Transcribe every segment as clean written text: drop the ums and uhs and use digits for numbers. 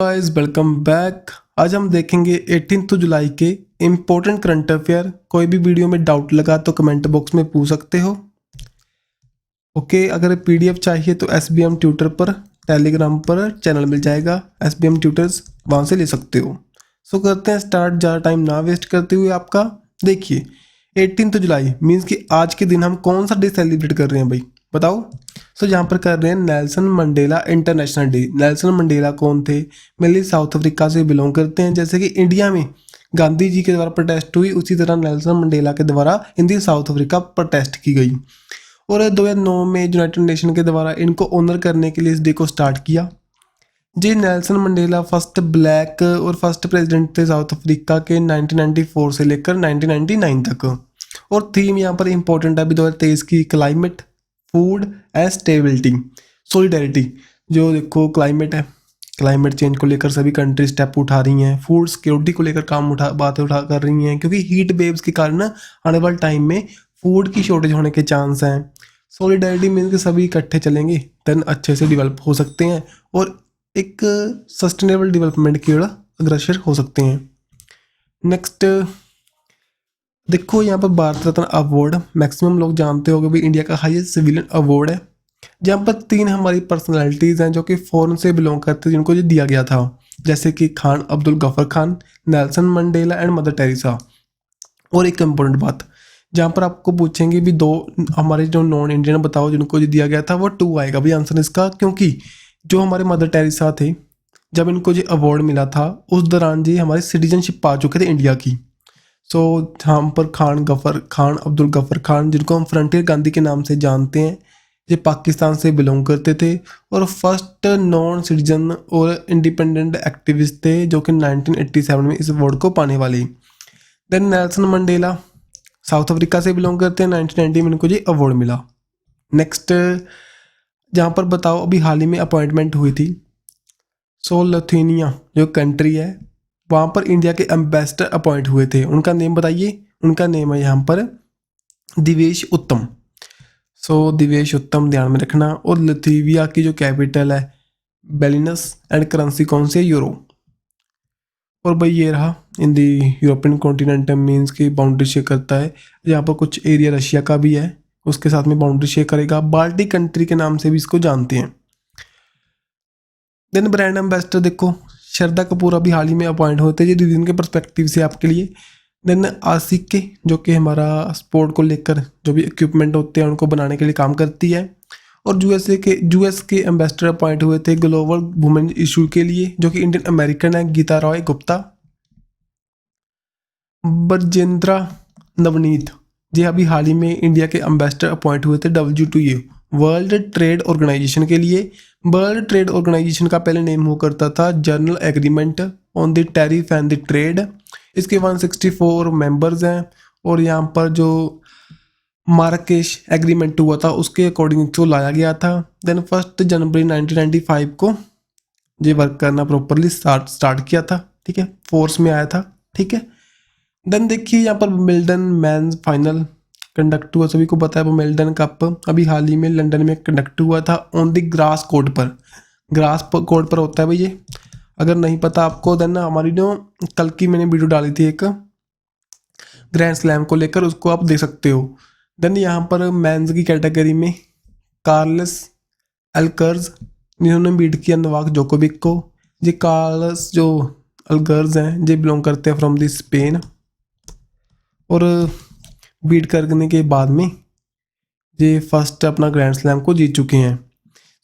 Guys, welcome back. आज हम देखेंगे 18 जुलाई के इम्पोर्टेंट करंट अफेयर। कोई भी वीडियो में डाउट लगा तो कमेंट बॉक्स में पूछ सकते हो। ओके, अगर पीडीएफ चाहिए तो एसबीएम ट्यूटर पर टेलीग्राम पर चैनल मिल जाएगा, एसबीएम ट्यूटर्स, वहाँ से ले सकते हो। सो करते हैं स्टार्ट, ज़्यादा टाइम ना वेस्ट करते हुए। आपका देखिए 18 जुलाई मीन्स कि आज के दिन हम कौन सा डे सेलिब्रेट कर रहे हैं भाई, बताओ। सो यहाँ पर कर रहे हैं Nelson Mandela international day. Nelson Mandela कौन थे? मेनली साउथ अफ्रीका से बिलोंग करते हैं। जैसे कि इंडिया में गांधी जी के द्वारा प्रोटेस्ट हुई, उसी तरह नेल्सन मंडेला के द्वारा इंडिया साउथ अफ्रीका प्रोटेस्ट की गई। और 2009 में यूनाइटेड नेशन के द्वारा इनको ऑनर करने के लिए इस डे को स्टार्ट किया। जी नेल्सन मंडेला फर्स्ट ब्लैक और फर्स्ट प्रेसिडेंट थे साउथ अफ्रीका के 1994 से लेकर 1999 तक। और थीम यहाँ पर इंपॉर्टेंट है अभी 2023 की, climate, food and stability, solidarity. जो देखो क्लाइमेट है, क्लाइमेट चेंज को लेकर सभी कंट्री स्टेप उठा रही हैं। फूड सिक्योरिटी को लेकर बातें उठा कर रही हैं, क्योंकि हीट वेव्स के कारण आने वाले टाइम में फूड की शॉर्टेज होने के चांस हैं। सॉलिडेरिटी मीन्स कि सभी इकट्ठे चलेंगे देन अच्छे से डेवलप हो सकते हैं और एक सस्टेनेबल डेवलपमेंट की ओर अग्रसर हो सकते हैं। नेक्स्ट देखो यहाँ पर भारत रत्न अवार्ड, मैक्सिमम लोग जानते हो कि भाई इंडिया का हाईएस्ट सिविलियन अवार्ड है। जहाँ पर 3 हमारी पर्सनालिटीज़ हैं जो कि फॉरेन से बिलोंग करते हैं, जिनको ये दिया गया था, जैसे कि Khan Abdul Gruffudd Khan, Nelson Mandela and mother Teresa. और एक इम्पोर्टेंट बात, जहाँ पर आपको पूछेंगे भी 2 हमारे जो नॉन इंडियन बताओ जिनको दिया गया था, वो 2 आएगा भाई आंसर इसका। क्योंकि जो हमारे मदर टेरेसा थे, जब इनको ये अवार्ड मिला था उस दौरान जी हमारी सिटीजनशिप पा चुके थे इंडिया की। सो यहाँ पर खान अब्दुल गफर खान, जिनको हम फ्रंटियर गांधी के नाम से जानते हैं, ये पाकिस्तान से बिलोंग करते थे और फर्स्ट नॉन सिटीजन और इंडिपेंडेंट एक्टिविस्ट थे जो कि 1987 में इस अवार्ड को पाने वाले। Then Nelson Mandela South Africa से बिलोंग करते हैं, 1990 में इनको ये अवार्ड मिला। नेक्स्ट जहाँ पर बताओ अभी हाल ही में अपॉइंटमेंट हुई थी, सो लिथुआनिया जो कंट्री है, वहाँ पर इंडिया के एम्बेसडर अपॉइंट हुए थे। उनका नेम बताइए। उनका नेम है यहाँ पर दिवेश उत्तम। सो दिवेश उत्तम ध्यान में रखना। और लिथुआनिया की जो कैपिटल है बेलिनस एंड करेंसी कौन सी है? यूरो। और भाई ये रहा इन दी यूरोपियन कॉन्टिनेंट, मीन्स की बाउंड्री शेयर करता है। यहाँ पर कुछ एरिया रशिया का भी है, उसके साथ में बाउंड्री शेयर करेगा। बाल्टिक कंट्री के नाम से भी इसको जानते हैं। देन ब्रांड एम्बेसडर देखो श्रद्धा कपूर अभी हाल ही में अपॉइंट होते हैं, ये रीजन के पर्सपेक्टिव से आपके लिए। देन आशिक के, जो कि हमारा स्पोर्ट को लेकर जो भी इक्विपमेंट होते हैं उनको बनाने के लिए काम करती है। और यूएस के एम्बेसडर अपॉइंट हुए थे ग्लोबल वुमेन इशू के लिए, जो कि इंडियन अमेरिकन है, गीता रॉय गुप्ता। ब्रजेंद्रा नवनीत जी अभी हाल ही में इंडिया के एम्बेसडर अपॉइंट हुए थे WTO, वर्ल्ड ट्रेड ऑर्गेनाइजेशन के लिए। वर्ल्ड ट्रेड ऑर्गेनाइजेशन का पहले नेम हुआ करता था general agreement on the tariff and the trade. इसके 164 मेंबर्स हैं। और यहाँ पर जो मार्राकेश एग्रीमेंट हुआ था उसके अकॉर्डिंग इसको लाया गया था। देन 1 जनवरी 1995 को ये वर्क करना प्रॉपरली स्टार्ट किया था, ठीक है, फोर्स में आया था, ठीक है। देन देखिए यहाँ पर विंबलडन मेंस फाइनल कंडक्ट हुआ, सभी को पता है। विंबलडन कप अभी हाल ही में लंदन में कंडक्ट हुआ था ऑन द ग्रास कोर्ट पर। ग्रास कोर्ट पर होता है भाई ये, अगर नहीं पता आपको देन हमारी जो कल की मैंने वीडियो डाली थी एक ग्रैंड स्लैम को लेकर, उसको आप देख सकते हो। देन यहाँ पर मेंस की कैटेगरी में कार्लस अल्कर्ज, जिन्होंने बीट किया नोवाक जोकोविक को। ये कार्लस जो अल्कर्ज हैं ये बिलोंग करते हैं फ्रॉम द स्पेन, और बीट करने के बाद में ये फर्स्ट अपना ग्रैंड स्लैम को जीत चुके हैं।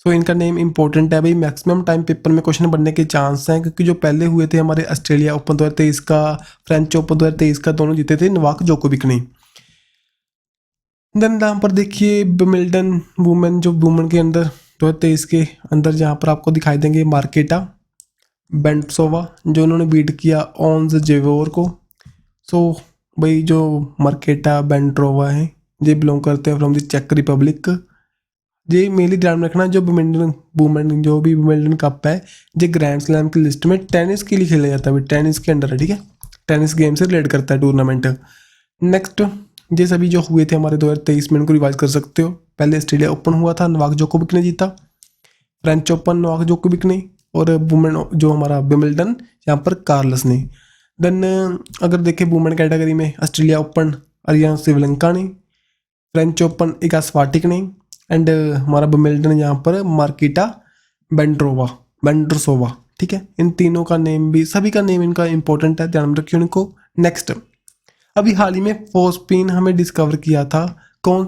सो इनका नेम इंपॉर्टेंट है भाई, मैक्सिमम टाइम पेपर में क्वेश्चन बनने के चांस हैं, क्योंकि जो पहले हुए थे हमारे ऑस्ट्रेलिया ओपन 2023 का, फ्रेंच ओपन 2023 का, दोनों जीते थे नोवाक जोकोविक ने। देन यहाँ पर देखिए विंबलडन वुमेन, जो वुमेन के अंदर 2023 के अंदर जहाँ पर आपको दिखाई देंगे मार्केटा बेंटसोवा, जो उन्होंने बीट किया ऑन्स जेवोर को। सो भाई जो मार्केटा बेंट्रोवा है ये बिलोंग करते हैं फ्रॉम द चेक रिपब्लिक। ये मेनली ध्यान में रखना, जो वुमेन जो भी विंबलडन कप है ये ग्रैंड स्लैम की लिस्ट में टेनिस के लिए खेला जाता है, टेनिस के अंडर है, ठीक है, टेनिस गेम से रिलेट करता है टूर्नामेंट। नेक्स्ट ये सभी जो हुए थे हमारे 2023 में, इनको रिवाइज कर सकते हो। पहले ऑस्ट्रेलिया ओपन हुआ था, नोवाक जोकोविक ने जीता। फ्रेंच ओपन नोवाक जोकोविक ने, और वुमेन जो हमारा विमिल्टन यहाँ पर कार्लस ने। देन अगर देखें वुमेन कैटेगरी में ऑस्ट्रेलिया ओपन अरियाना सिवलंका ने, फ्रेंच ओपन इगा स्वाटिक ने, एंड हमारा विमिल्टन यहाँ पर मार्किटा बेंड्रोसोवा। ठीक है, इन तीनों का नेम भी, सभी का नेम इनका इंपॉर्टेंट है, ध्यान में रखिए उनको। नेक्स्ट, अभी हाल ही में फोस्पिन हमें डिस्कवर किया था कौन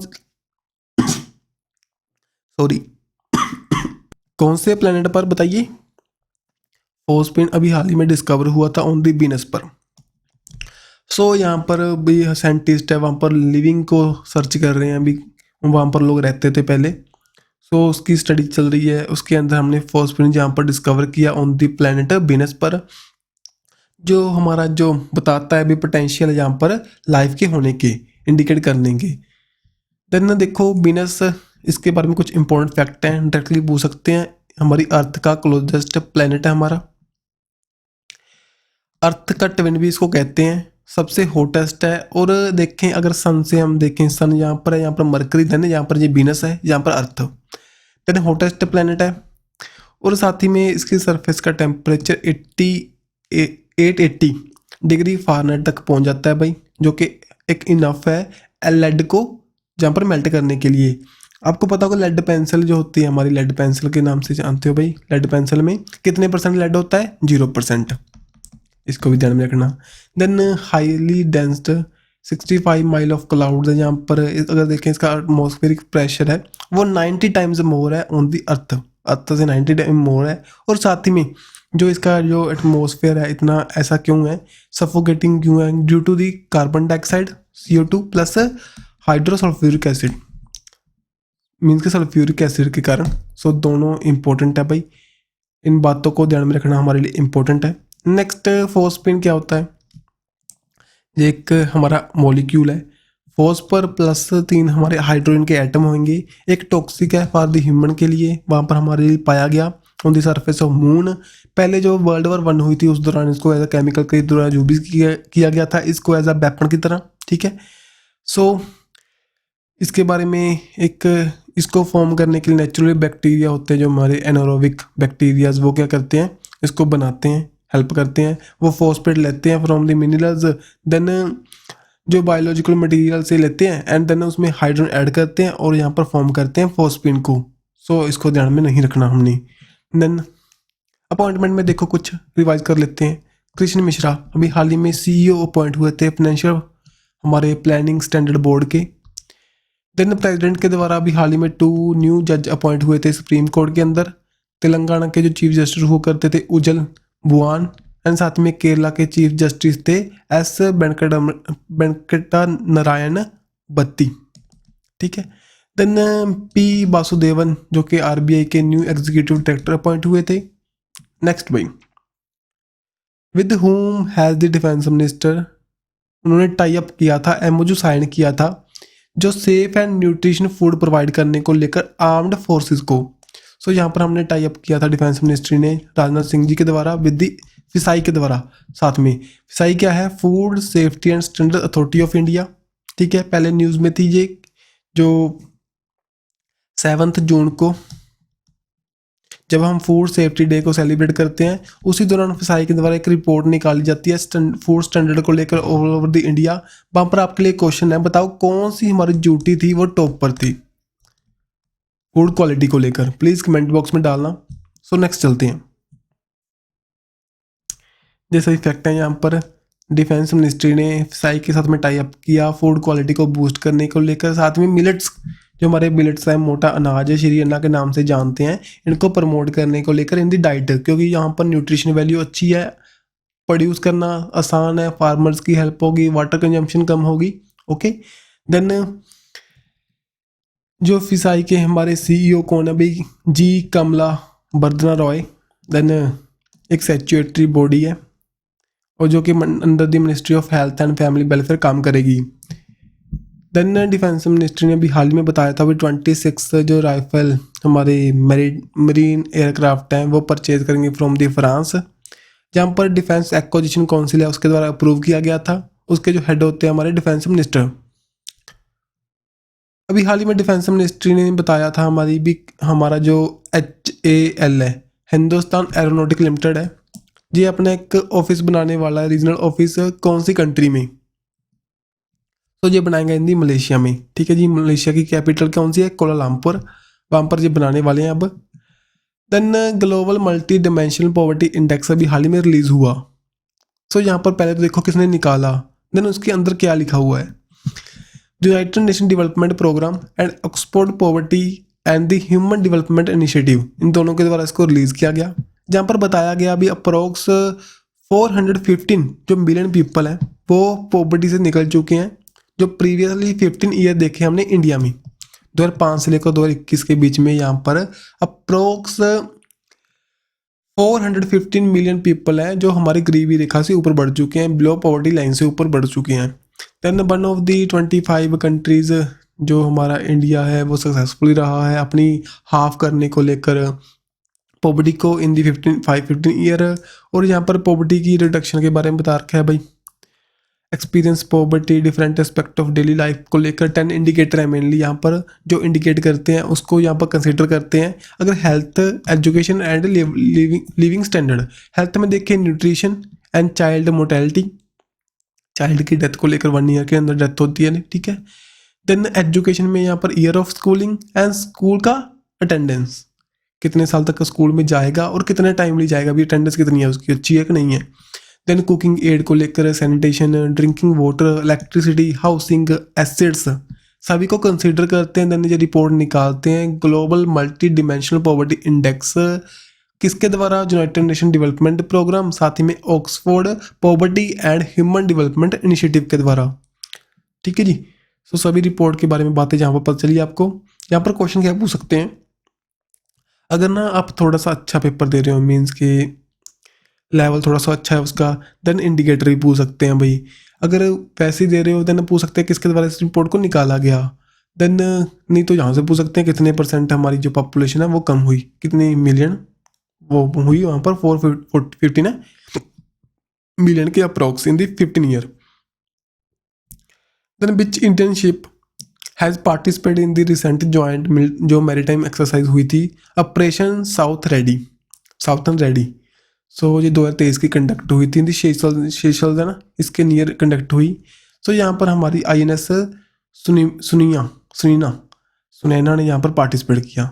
कौन से प्लेनेट पर बताइए? फोस्पिन अभी हाल ही में डिस्कवर हुआ था ऑन दी वीनस पर। सो यहाँ पर भी साइंटिस्ट है, वहाँ पर लिविंग को सर्च कर रहे हैं अभी, वहाँ पर लोग रहते थे पहले। सो उसकी स्टडी चल रही है, उसके अंदर हमने फोस्पिन यहाँ पर डिस्कवर किया ऑन दी प्लेनेट वीनस पर, जो हमारा जो बताता है अभी पोटेंशियल यहाँ पर लाइफ के होने के इंडिकेट करने के। देन देखो वीनस, इसके बारे में कुछ इंपॉर्टेंट फैक्ट हैं, डायरेक्टली पूछ सकते हैं। हमारी अर्थ का क्लोजेस्ट प्लेनेट है हमारा, अर्थ का ट्विन भी इसको कहते हैं, सबसे हॉटेस्ट है। और देखें अगर सन से हम देखें, सन यहाँ पर है, यहाँ पर मरकरी, देन यहाँ पर ये वीनस है, यहाँ पर अर्थ, देन हॉटेस्ट प्लेनेट है। और साथ ही में इसकी सरफेस का टेम्परेचर 880 डिग्री फ़ारेनहाइट तक पहुँच जाता है भाई, जो कि एक इनफ है लेड को जहाँ पर मेल्ट करने के लिए। आपको पता होगा लेड पेंसिल जो होती है हमारी, लेड पेंसिल के नाम से जानते हो भाई, लेड पेंसिल में कितने परसेंट लेड होता है? 0%, इसको भी ध्यान में रखना। Then highly densed 65 mile of cloud है, यहाँ पर अगर देखें इसका एटमॉस्फेरिक प्रेशर है वो 90 टाइम्स मोर है ऑन दी अर्थ से 90 टाइम मोर है। और साथ ही में जो इसका जो एटमॉस्फेयर है इतना ऐसा क्यों है, सफोकेटिंग क्यों है? Due to the carbon dioxide CO2 plus hydrosulphuric acid, means के सल्फ्यूरिक एसिड के कारण। सो दोनों इंपॉर्टेंट है भाई, इन बातों को ध्यान में रखना हमारे लिए इंपॉर्टेंट है। नेक्स्ट, फोस्पिन क्या होता है? ये एक हमारा मॉलिक्यूल है, फॉस्फर प्लस 3 हमारे हाइड्रोजन के एटम होंगे। एक टॉक्सिक है फॉर द ह्यूमन के लिए, वहाँ पर हमारे लिए पाया गया on the surface of moon. पहले जो वर्ल्ड वॉर 1 हुई थी उस दौरान इसको एज अ केमिकल के दौरान यूज भी किया गया था, इसको एज अ वेपन की तरह। ठीक है, सो इसके बारे में एक, इसको फॉर्म करने के लिए नेचुरली बैक्टीरिया होते हैं जो हमारे एनारोबिक बैक्टीरियाज, वो क्या करते हैं, इसको बनाते हैं, हेल्प करते हैं। वो फॉस्फेट लेते हैं फ्रॉम द मिनरल्स, देन जो बायोलॉजिकल मटेरियल से लेते हैं, एंड देन उसमें हाइड्रोजन ऐड करते हैं और यहाँ पर फॉर्म करते हैं फोस्पिन को। सो इसको ध्यान में नहीं रखना हमने। देन अपॉइंटमेंट में देखो कुछ रिवाइज कर लेते हैं। कृष्ण मिश्रा अभी हाल ही में CEO अपॉइंट हुए थे फाइनेंशियल हमारे प्लानिंग स्टैंडर्ड बोर्ड के। देन प्रेसिडेंट के द्वारा अभी हाल ही में 2 न्यू जज अपॉइंट हुए थे सुप्रीम कोर्ट के अंदर। तेलंगाना के जो चीफ जस्टिस हुआ करते थे उज्जल भुआन, एंड साथ में केरला के चीफ जस्टिस थे S वेंकटा नारायण बत्ती। ठीक है, देन P वासुदेवन जो कि RBI के न्यू एग्जीक्यूटिव डायरेक्टर अपॉइंट हुए थे। नेक्स्ट भाई, with whom has the defence minister, उन्होंने टाई अप किया था, MOU साइन किया था जो safe and nutrition food provide करने को लेकर आर्म्ड फोर्सेस को। सो यहाँ पर हमने टाई अप किया था डिफेंस मिनिस्ट्री ने राजनाथ सिंह जी के द्वारा विद दी फिसाई के द्वारा। साथ में फिसाई क्या है? Food safety and standard authority of India. ठीक है, पहले न्यूज़ में थी ये, जो 7 जून को जब हम फूड सेफ्टी डे को सेलिब्रेट करते हैं, उसी दौरान फिसाई के द्वारा एक रिपोर्ट निकाली जाती है फूड स्टैंडर्ड को लेकर ऑल ओवर द इंडिया। वहाँ पर आपके लिए क्वेश्चन है, बताओ कौन सी हमारी ड्यूटी थी वो टॉप पर थी फूड क्वालिटी को लेकर? प्लीज़ कमेंट बॉक्स में डालना। सो नेक्स्ट चलते हैं। जैसे फैक्ट है यहाँ पर, डिफेंस मिनिस्ट्री ने फिसाई के साथ में टाई अप किया फूड क्वालिटी को बूस्ट करने को लेकर। साथ में मिलेट्स, जो हमारे मिलेट्स हैं, मोटा अनाज है, श्री अन्ना के नाम से जानते हैं, इनको प्रमोट करने को लेकर इन दी डाइट, क्योंकि यहाँ पर न्यूट्रिशन वैल्यू अच्छी है, प्रोड्यूस करना आसान है, फार्मर्स की हेल्प होगी, वाटर कंजम्पशन कम होगी। ओके, देन जो फिसाई के हमारे CEO कौन है भाई? जी कमला बर्दना रॉय। देन एक स्टैट्यूटरी बॉडी है और जो कि under the ministry of health and family welfare काम करेगी। देन डिफेंस मिनिस्ट्री ने भी हाल ही में बताया था भी 26 जो राइफल हमारे मरीन एयरक्राफ्ट हैं वो परचेज करेंगे फ्रॉम दी फ्रांस, जहाँ पर डिफेंस एक्विजिशन काउंसिल है उसके द्वारा अप्रूव किया गया था। उसके जो हेड होते हैं हमारे डिफेंस मिनिस्टर। अभी हाल ही में डिफेंस मिनिस्ट्री ने बताया था हमारी भी, हमारा जो HAL है, हिंदुस्तान एरोनॉटिक लिमिटेड है, ये अपना एक ऑफिस बनाने वाला है, रीजनल ऑफिस कौन सी कंट्री में, तो ये बनाएंगे हिंदी मलेशिया में। ठीक है जी, मलेशिया की कैपिटल कौन सी है, कोलालमपुर, वहाँ पर ये बनाने वाले हैं अब। Then global multi dimensional poverty index अभी हाल ही में रिलीज हुआ। सो यहाँ पर पहले तो देखो किसने निकाला, देन उसके अंदर क्या लिखा हुआ है, United Nation Development Programme and Oxford Poverty and the Human Development Initiative, इन दोनों के द्वारा इसको रिलीज किया गया, जहाँ पर बताया गया अभी अप्रोक्स 415 जो मिलियन पीपल हैं वो पॉवर्टी से निकल चुके हैं, जो प्रीवियसली 15 ईयर देखे हमने इंडिया में 2005 से लेकर 2021 के बीच में, यहाँ पर अप्रोक्स 415 मिलियन पीपल हैं जो हमारी गरीबी रेखा से ऊपर बढ़ चुके हैं, बिलो पॉवर्टी लाइन से ऊपर बढ़ चुके हैं। Then one of the 25 countries जो हमारा इंडिया है वो सक्सेसफुली रहा है अपनी हाफ करने को लेकर पॉवर्टी को इन दी 15 ईयर। और यहाँ पर पॉवर्टी की रिडक्शन के बारे में बता रखा है भाई, experience poverty different aspect of daily life को लेकर 10 इंडिकेटर है मेनली यहाँ पर जो इंडिकेट करते हैं, उसको यहाँ पर कंसिडर करते हैं। अगर health, education and living standard, health में देखें nutrition and child mortality, child की डेथ को लेकर 1 ईयर के अंदर डेथ होती है, ठीक है। देन एजुकेशन में यहाँ per year of schooling and school का अटेंडेंस, कितने साल तक स्कूल में जाएगा और कितने टाइमली जाएगा, अभी अटेंडेंस कितनी है उसकी, अच्छी है कि नहीं है। देन कुकिंग एड को लेकर sanitation, drinking water, electricity, housing, acids, सभी को कंसीडर करते हैं। देन ये रिपोर्ट निकालते हैं global multi dimensional poverty index, किसके द्वारा, यूनाइटेड नेशन डेवलपमेंट प्रोग्राम, साथ ही में Oxford Poverty and human Development initiative के द्वारा, ठीक है जी। सो सभी रिपोर्ट के बारे में बातें जहाँ पर पता चली आपको। यहाँ पर क्वेश्चन क्या पूछ सकते हैं, अगर ना आप थोड़ा सा अच्छा पेपर दे रहे हो, मीन्स के लेवल थोड़ा सा अच्छा है उसका, देन इंडिकेटर भी पूछ सकते हैं भाई। अगर वैसे ही दे रहे हो देन पूछ सकते हैं किसके द्वारा इस रिपोर्ट को निकाला गया, देन नहीं तो यहाँ से पूछ सकते हैं कितने % हमारी जो पॉपुलेशन है वो कम हुई, कितनी मिलियन वो हुई, वहाँ पर 415 मिलियन के approx in the 15 year. Then which Indian ship has participated in the recent joint जो मैरीटाइम एक्सरसाइज हुई थी, ऑपरेशन साउथर्न रेडी। सो ये 2023 की कंडक्ट हुई थी, शेषल्स है ना, इसके नियर कंडक्ट हुई। सो यहाँ पर हमारी INS सुनैना ने यहाँ पर पार्टिसिपेट किया,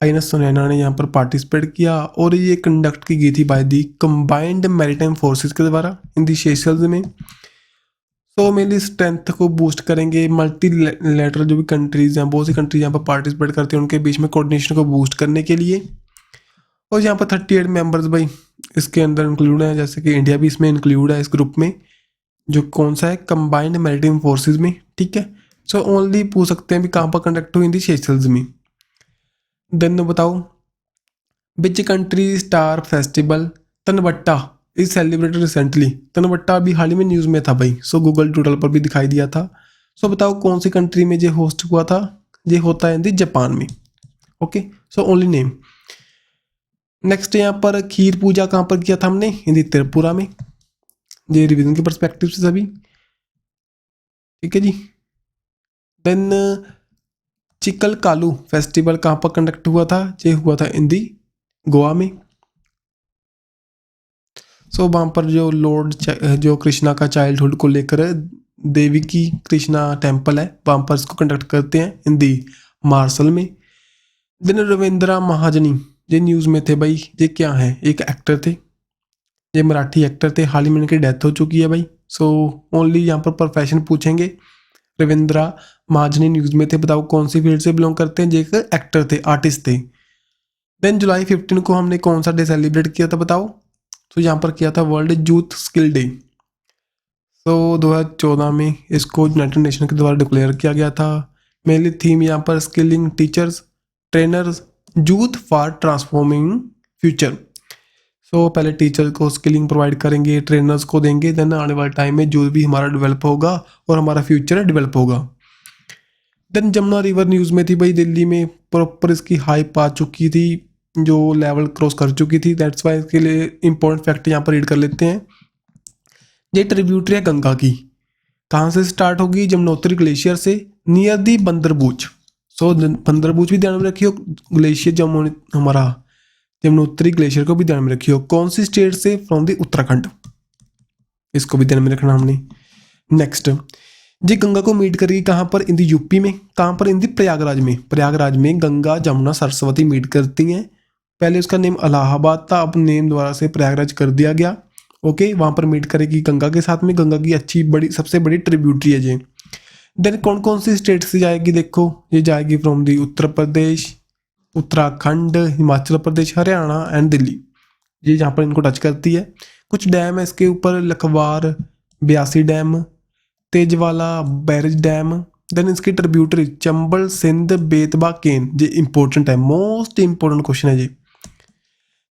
INS सुनैना ने यहाँ पर पार्टिसिपेट किया, और ये कंडक्ट की गई थी by the combined maritime forces के द्वारा इन दी शेषल्स में। सो मेनली स्ट्रेंथ को बूस्ट करेंगे, मल्टी लेटरल जो भी कंट्रीज हैं, बहुत सी कंट्रीज यहाँ पर पार्टिसिपेट करती हैं, उनके बीच में कोऑर्डिनेशन को बूस्ट करने के लिए। और यहाँ पर 38 मेंबर्स भाई इसके अंदर इंक्लूड है, जैसे कि इंडिया भी इसमें इंक्लूड है इस ग्रुप में, जो कौन सा है, कंबाइंड मैरीटाइम फोर्सेस में, ठीक है। सो ओनली पूछ सकते हैं भी कहाँ पर कंडक्ट हुई, इन दी सेशल्स में। देन बताओ which country star festival Tanabata is celebrated recently, Tanabata अभी हाल ही में न्यूज़ में था भाई, सो गूगल डूडल पर भी दिखाई दिया था। सो बताओ कौन सी कंट्री में ये होस्ट हुआ था, ये होता है इन दी जापान में, okay. So only name. Next यहाँ पर खीर पूजा कहाँ पर किया था हमने, हिंदी त्रिपुरा में, ये रिवीजन के परस्पेक्टिव से सभी, ठीक है जी। देन चिकल कालू फेस्टिवल कहाँ पर कंडक्ट हुआ था, ये हुआ था हिंदी गोवा में। सो वहाँ पर जो जो कृष्णा का चाइल्डहुड को लेकर देवी की कृष्णा टेम्पल है, वहाँ पर इसको कंडक्ट करते हैं हिंदी मार्शल में। देन रविंद्रा महाजनी, ये न्यूज़ में थे भाई, ये क्या है, एक एक्टर थे, ये मराठी एक्टर थे, हाल ही में इनकी डेथ हो चुकी है भाई। सो ओनली यहाँ पर प्रोफेशन पूछेंगे। रविंद्रा महाजनी न्यूज़ में थे, बताओ कौन सी फील्ड से बिलोंग करते हैं, ये एक एक्टर थे, आर्टिस्ट थे। देन जुलाई 15 को हमने कौन सा डे सेलिब्रेट किया था बताओ, तो यहाँ पर किया था वर्ल्ड यूथ स्किल डे। सो 2014 में इसको यूनाइटेड नेशन के द्वारा डिक्लेयर किया गया था। मेनली थीम यहाँ पर skilling teachers, trainers, youth for transforming future. So पहले टीचर को स्किलिंग प्रोवाइड करेंगे, ट्रेनर्स को देंगे, देन आने वाले टाइम में जो भी हमारा डेवलप होगा और हमारा फ्यूचर डेवलप होगा। देन जमुना रिवर न्यूज़ में थी भाई, दिल्ली में प्रॉपर इसकी हाइप आ चुकी थी, जो लेवल क्रॉस कर चुकी थी, दैट्स वाई इसके लिए इंपॉर्टेंट फैक्ट यहाँ पर रीड कर लेते हैं। ये ट्रिब्यूटरी है गंगा की, कहाँ से स्टार्ट होगी, जमुनोत्री ग्लेशियर से नियर दी बंदरबूच। सो बंदरबूच भी ध्यान में रखियो, ग्लेशियर जम्मू हमारा यमुनोत्री ग्लेशियर को भी ध्यान में रखियो। कौन सी स्टेट से? फ्रॉम दी उत्तराखंड, इसको भी ध्यान में रखना हमने। नेक्स्ट, जी गंगा को मीट करेगी कहाँ पर? इन दी यूपी में। कहाँ पर? इन दी प्रयागराज में। प्रयागराज में गंगा जमुना सरस्वती मीट करती हैं। पहले उसका नेम इलाहाबाद था, अब नेम दोबारा से प्रयागराज कर दिया गया। ओके, वहाँ पर मीट करेगी गंगा के साथ में। गंगा की अच्छी बड़ी सबसे बड़ी ट्रिब्यूटरी है ये। देन कौन कौन सी स्टेट से जाएगी? देखो, ये जाएगी from the Uttar Pradesh, Uttarakhand, Himachal Pradesh, Haryana and Delhi. ये जहाँ पर इनको टच करती है। कुछ डैम है इसके ऊपर, लखवार, ब्यासी डैम, तेजवाला, बैरज डैम। देन इसकी ट्रिब्यूटरी चंबल, सिंध, बेतवा, केन। ये इंपॉर्टेंट है, मोस्ट इंपॉर्टेंट क्वेश्चन है ये।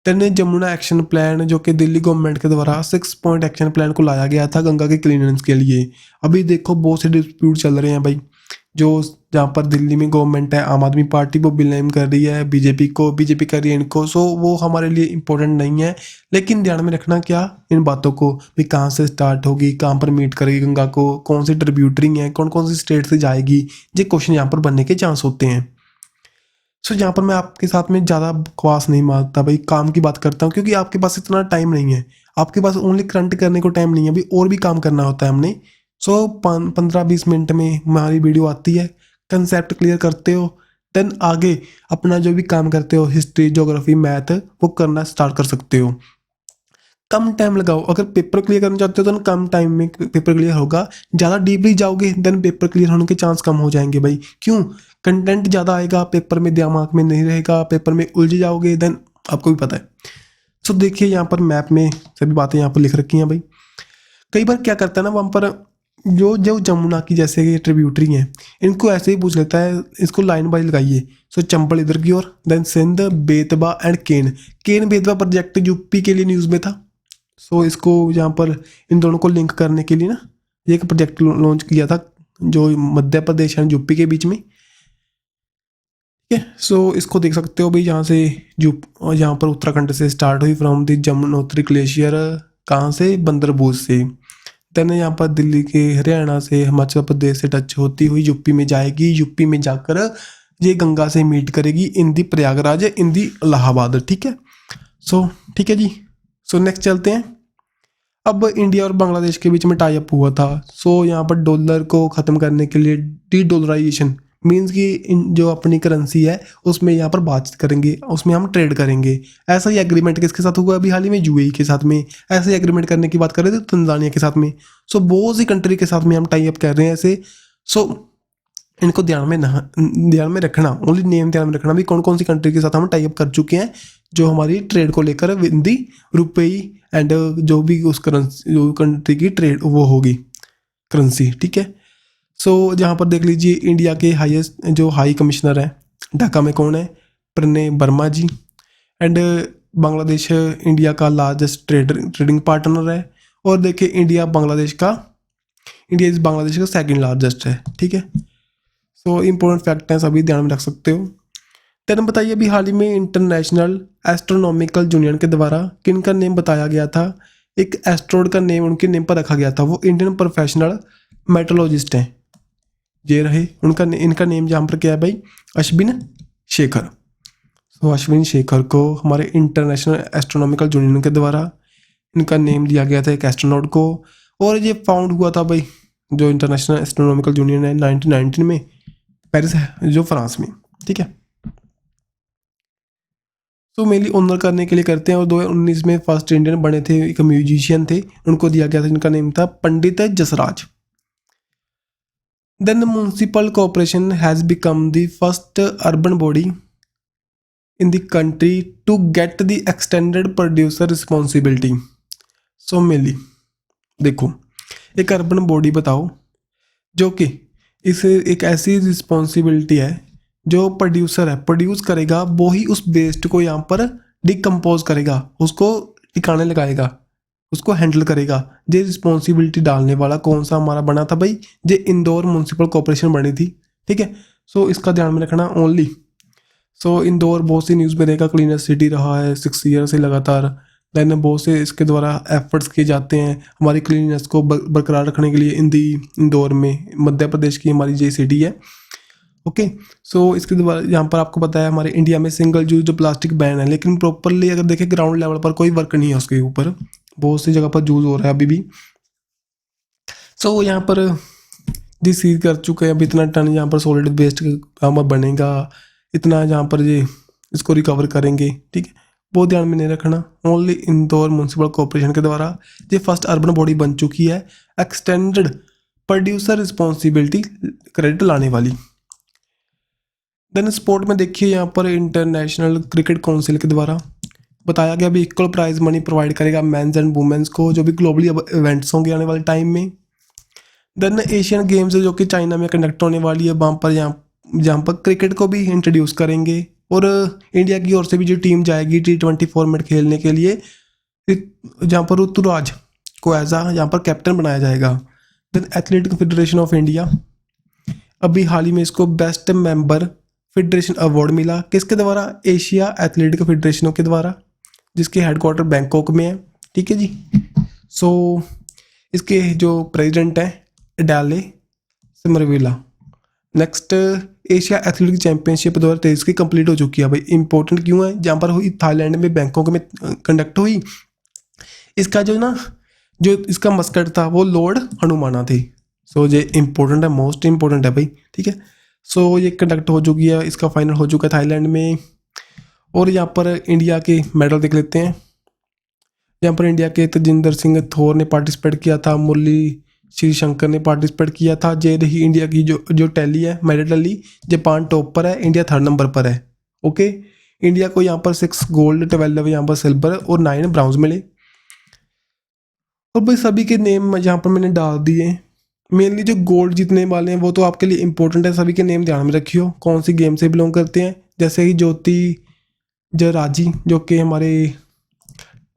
देन जमुना एक्शन प्लान, जो कि दिल्ली गवर्नमेंट के द्वारा 6 पॉइंट एक्शन प्लान को लाया गया था गंगा के क्लीनेंस के लिए। अभी देखो बहुत से डिस्प्यूट चल रहे हैं भाई, जो जहाँ पर दिल्ली में गवर्नमेंट है आम आदमी पार्टी वो ब्लेम कर रही है बीजेपी को, बीजेपी कर रही है इनको। सो वो हमारे लिए इंपॉर्टेंट नहीं है, लेकिन ध्यान में रखना क्या इन बातों को भी, कहाँ से स्टार्ट होगी, कहाँ पर मीट करेगी गंगा को, कौन सी ट्रिब्यूटरी है, कौन कौन सी स्टेट से जाएगी। ये क्वेश्चन यहाँ पर बनने के चांस होते हैं। सो यहाँ पर मैं आपके साथ में ज़्यादा बकवास नहीं मारता भाई, काम की बात करता हूँ, क्योंकि आपके पास इतना टाइम नहीं है। आपके पास ओनली करंट करने को टाइम नहीं है, अभी और भी काम करना होता है हमने। सो 15-20 मिनट में हमारी वीडियो आती है, कंसेप्ट क्लियर करते हो, देन आगे अपना जो भी काम करते हो हिस्ट्री, ज्योग्राफी, मैथ, वो करना स्टार्ट कर सकते हो। कम टाइम लगाओ, अगर पेपर क्लियर करना चाहते हो तो कम टाइम में पेपर क्लियर होगा। ज़्यादा डीपली जाओगे देन पेपर क्लियर होने के चांस कम हो जाएंगे भाई। क्यों? कंटेंट ज़्यादा आएगा, पेपर में दिमाग में नहीं रहेगा, पेपर में उलझ जाओगे, देन आपको भी पता है। सो देखिए यहाँ पर मैप में सभी बातें यहाँ पर लिख रखी हैं भाई। कई बार क्या करता है ना, वहाँ पर जो जो जमुना की जैसे ये ट्रिब्यूटरी हैं, इनको ऐसे ही पूछ लेता है, इसको लाइन बाई लगाइए। सो चंबल इधर की ओर, then Sindh, Betwa and Ken. Ken Betwa project UP के लिए न्यूज़ में था। सो इसको यहाँ पर इन दोनों को लिंक करने के लिए ना ये एक प्रोजेक्ट लॉन्च किया था, जो मध्य प्रदेश एंड यूपी के बीच में। ठीक है, सो इसको देख सकते हो भाई, यहाँ से यहाँ पर उत्तराखंड से स्टार्ट हुई फ्रॉम द जमुनोत्री ग्लेशियर। कहाँ से? बंदरबूज से। देन यहाँ पर दिल्ली के, हरियाणा से, हिमाचल प्रदेश से टच होती हुई यूपी में जाएगी। यूपी में जाकर ये गंगा से मीट करेगी इन दी प्रयागराज, इन दी इलाहाबाद। ठीक है, सो ठीक है जी। सो नेक्स्ट चलते हैं। अब इंडिया और बांग्लादेश के बीच में टाई अप हुआ था। सो यहाँ पर डॉलर को ख़त्म करने के लिए डी डॉलराइजेशन मीन्स कि जो अपनी करेंसी है उसमें यहाँ पर बातचीत करेंगे, उसमें हम ट्रेड करेंगे। ऐसा ही एग्रीमेंट किसके साथ हुआ अभी हाल ही में? यूएई के साथ में। ऐसे ही एग्रीमेंट करने की बात कर रहे थे तंजानिया के साथ में। सो बहुत सी कंट्री के साथ में हम टाई अप कर रहे हैं ऐसे। सो इनको ध्यान में रखना, ओनली नेम ध्यान में रखना भी कौन कौन सी कंट्री के साथ हम टाई अप कर चुके हैं, जो हमारी ट्रेड को लेकर हिंदी, रुपये एंड जो भी उस करेंसी, जो कंट्री की ट्रेड वो होगी करेंसी। ठीक है, सो जहाँ पर देख लीजिए इंडिया के हाईएस्ट जो हाई कमिश्नर है ढाका में कौन है? प्रणय वर्मा जी। एंड बांग्लादेश इंडिया का लार्जेस्ट ट्रेडिंग पार्टनर है। और देखिए इंडिया इज बांग्लादेश का सेकंड लार्जेस्ट है। ठीक है, सो इम्पोर्टेंट फैक्ट हैं, सभी ध्यान में रख सकते हो। तेरे बताइए अभी हाल ही में इंटरनेशनल एस्ट्रोनॉमिकल यूनियन के द्वारा किन का नेम बताया गया था? एक एस्ट्रोड का नेम उनके नेम पर रखा गया था, वो इंडियन प्रोफेशनल मेट्रोलॉजिस्ट हैं। ये रहे इनका नेम जहाँ पर क्या है भाई? अश्विन शेखर। तो अश्विन शेखर को हमारे इंटरनेशनल एस्ट्रोनॉमिकल यूनियन के द्वारा इनका नेम दिया गया था, एक एस्ट्रोनॉट को। और ये फाउंड हुआ था भाई, जो इंटरनेशनल एस्ट्रोनॉमिकल यूनियन है 1919 में, पेरिस है जो फ्रांस में। ठीक है, तो मेनली ऑनर करने के लिए करते हैं। और 2019 में फर्स्ट इंडियन बने थे, एक म्यूजिशियन थे, उनको दिया गया था, इनका नेम था Pandit Jasraj. Then the municipal corporation has become the first urban body in the country to get the extended producer responsibility. So mainly देखो, एक अर्बन बॉडी बताओ जो कि इसे एक ऐसी रिस्पॉन्सिबिलिटी है, जो प्रोड्यूसर है प्रोड्यूस करेगा, वो ही उस वेस्ट को यहाँ पर डिकम्पोज करेगा, उसको ठिकाने लगाएगा, उसको हैंडल करेगा। ये रिस्पॉन्सिबिलिटी डालने वाला कौन सा हमारा बना था भाई? ये इंदौर म्यूनसिपल कॉर्पोरेशन बनी थी। ठीक है, सो इसका ध्यान में रखना ओनली। सो इंदौर बहुत सी न्यूज़ में देखा क्लीनर सिटी रहा है 6 ईयर से लगातार। देन बहुत से इसके द्वारा एफर्ट्स किए जाते हैं हमारी क्लीननेस को बरकरार रखने के लिए। इंदौर में मध्य प्रदेश की हमारी ये सिटी है। ओके। सो इसके द्वारा यहाँ पर आपको पता है हमारे इंडिया में सिंगल यूज जो प्लास्टिक बैन है, लेकिन प्रॉपरली अगर देखें ग्राउंड लेवल पर कोई वर्क नहीं है उसके ऊपर, बहुत सी जगह पर यूज हो रहा है अभी भी। सो यहाँ पर जी सीज कर चुके हैं, अब इतना टन यहाँ पर सॉलिड वेस्ट यहाँ पर बनेगा, इतना यहाँ पर ये इसको रिकवर करेंगे, ठीक है। वो ध्यान में नहीं रखना। ओनली इंदौर म्यूनसिपल कॉर्पोरेशन के द्वारा ये फर्स्ट अर्बन बॉडी बन चुकी है एक्सटेंडेड प्रोड्यूसर रिस्पॉन्सिबिलिटी क्रेडिट लाने वाली। देन स्पोर्ट में देखिए यहाँ पर इंटरनेशनल क्रिकेट काउंसिल के द्वारा बताया गया भी इक्वल प्राइज मनी प्रोवाइड करेगा मेंस एंड वुमेन्स को, जो भी ग्लोबली इवेंट्स होंगे आने वाले टाइम में। देन एशियन गेम्स जो कि चाइना में कंडक्ट होने वाली है, वहाँ पर जहाँ पर क्रिकेट को भी इंट्रोड्यूस करेंगे, और इंडिया की ओर से भी जो टीम जाएगी T20 फॉर्मेट खेलने के लिए, जहाँ पर ऋतुराज को यहाँ पर कैप्टन बनाया जाएगा। Then athletic federation of India, अभी हाल ही में इसको बेस्ट मेंबर फेडरेशन अवार्ड मिला, किसके द्वारा? एशिया एथलेटिक फेडरेशनों के द्वारा, जिसके हेडक्वार्टर बैंकॉक में है, ठीक है जी। सो इसके जो प्रेसिडेंट हैं डाले सिमरविला। नेक्स्ट एशिया एथलेटिक चैंपियनशिप 2023 की कंप्लीट हो चुकी है भाई। इंपॉर्टेंट क्यों है? जहाँ पर हुई थाईलैंड में बैंकॉक में कंडक्ट हुई। इसका जो इसका मस्कट था वो लॉर्ड हनुमाना थे। सो ये इंपॉर्टेंट है, मोस्ट इंपॉर्टेंट है भाई, ठीक है। सो ये कंडक्ट हो चुकी है, इसका फाइनल हो चुका है थाईलैंड में। और यहाँ पर इंडिया के मेडल देख लेते हैं। यहाँ पर इंडिया के तेजिंदर सिंह थोर ने पार्टिसिपेट किया था, मुरली श्रीशंकर ने पार्टिसिपेट किया था। जे रही इंडिया की जो टैली है, मेडल टैली, जापान टॉप पर है, इंडिया 3rd नंबर पर है। ओके, इंडिया को यहाँ पर 6 गोल्ड, 12 यहाँ पर सिल्वर और 9 ब्राउन्ज मिले। और भाई सभी के नेम यहाँ पर मैंने डाल दिए। मेनली जो गोल्ड जीतने वाले हैं वो तो आपके लिए इंपॉर्टेंट है, सभी के नेम ध्यान में रखियो कौन सी गेम से बिलोंग करते हैं। जैसे कि ज्योति जराजी जो कि हमारे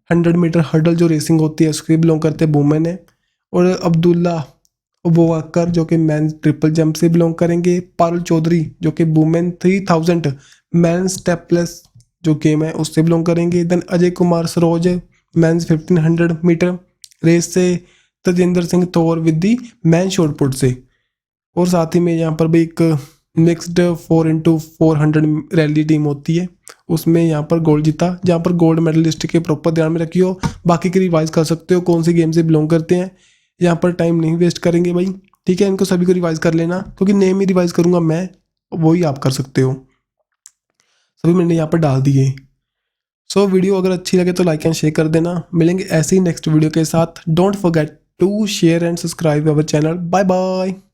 100 मीटर हर्डल जो रेसिंग होती है उसके बिलोंग करते हैं, वुमेन है। और अब्दुल्ला अबूबकर जो कि मैन ट्रिपल जंप से बिलोंग करेंगे। पारुल चौधरी जो कि वुमेन 3000 मैन स्टेपलेस जो गेम है उससे बिलोंग करेंगे। Then Ajay Kumar Saroj men's 1500 meter race से। तेजिंदर सिंह तोर विद दी मैन शॉटपुट से। और साथ ही में यहाँ पर भी एक मिक्स्ड 4x400 रैली टीम होती है, उसमें यहाँ पर गोल्ड जीता, जहाँ पर गोल्ड मेडलिस्ट के प्रॉपर ध्यान में रखियो। बाकी के रिवाइज कर सकते हो कौन सी गेम से बिलोंग करते हैं, यहाँ पर टाइम नहीं वेस्ट करेंगे भाई, ठीक है। इनको सभी को रिवाइज कर लेना, क्योंकि नेम ही रिवाइज करूँगा मैं, वही आप कर सकते हो। सभी मैंने यहाँ पर डाल दिए। सो वीडियो अगर अच्छी लगे तो लाइक एंड शेयर कर देना। मिलेंगे ऐसे ही नेक्स्ट वीडियो के साथ। Don't forget to share and subscribe our channel. Bye bye.